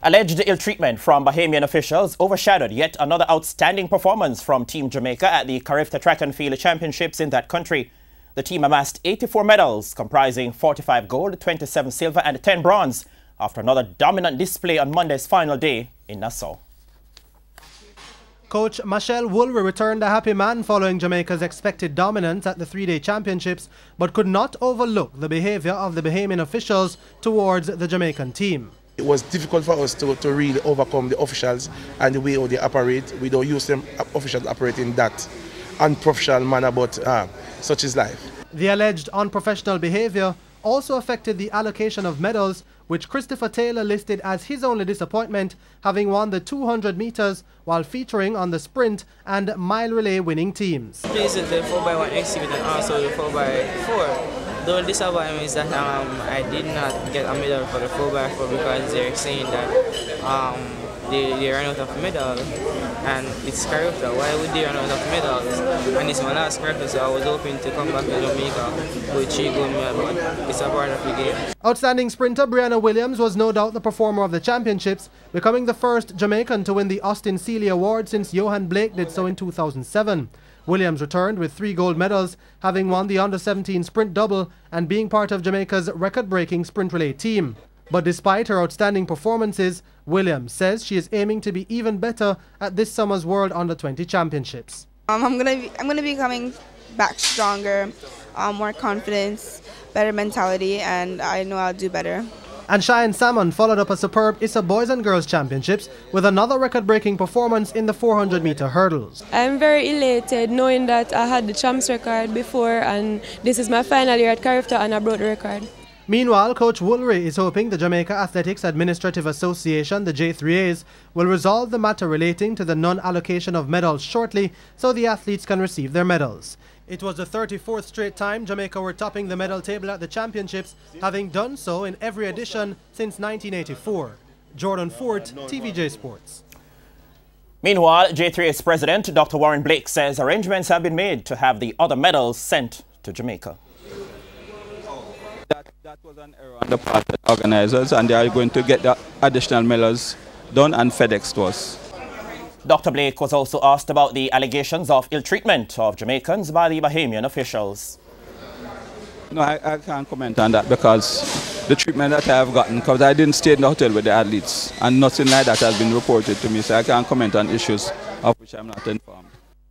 Alleged ill treatment from Bahamian officials overshadowed yet another outstanding performance from Team Jamaica at the Carifta Track and Field Championships in that country. The team amassed 84 medals, comprising 45 gold, 27 silver and 10 bronze, after another dominant display on Monday's final day in Nassau. Coach Michelle Woolry returned a happy man following Jamaica's expected dominance at the three-day championships, but could not overlook the behavior of the Bahamian officials towards the Jamaican team. It was difficult for us to really overcome the officials and the way how they operate. We don't use them officials operate in that unprofessional manner, but such is life. The alleged unprofessional behavior also affected the allocation of medals, which Christopher Taylor listed as his only disappointment, having won the 200 meters while featuring on the sprint and mile relay winning teams. Pleased with the 4x1 exhibit and also the 4x4. The only disappointment is that I did not get a medal for the 4x4 because they're saying that they ran out of medals, and it's Carifta. Why would they run out of medals? And it's my last Carifta, so I was hoping to come back to Jamaica with 3 gold medals, but it's a part of the game. Outstanding sprinter Brianna Williams was no doubt the performer of the championships, becoming the first Jamaican to win the Austin Seeley Award since Johan Blake did so in 2007. Williams returned with 3 gold medals, having won the under-17 sprint double and being part of Jamaica's record-breaking sprint relay team. But despite her outstanding performances, Williams says she is aiming to be even better at this summer's World Under-20 Championships. I'm gonna be coming back stronger, more confidence, better mentality, and I know I'll do better. And Cheyenne Salmon followed up a superb ISA Boys and Girls Championships with another record-breaking performance in the 400-meter hurdles. I'm very elated knowing that I had the champs record before, and this is my final year at Carifta and I broke the record. Meanwhile, Coach Woolry is hoping the Jamaica Athletics Administrative Association, the J3As, will resolve the matter relating to the non-allocation of medals shortly so the athletes can receive their medals. It was the 34th straight time Jamaica were topping the medal table at the championships, having done so in every edition since 1984. Jordan Fort, TVJ Sports. Meanwhile, J3A's president, Dr. Warren Blake, says arrangements have been made to have the other medals sent to Jamaica. That was an error on the part of the organizers, and they are going to get the additional medals done and FedEx to us. Dr. Blake was also asked about the allegations of ill treatment of Jamaicans by the Bahamian officials. No, I can't comment on that because the treatment that I have gotten, because I didn't stay in the hotel with the athletes and nothing like that has been reported to me, so I can't comment on issues of which I'm not informed.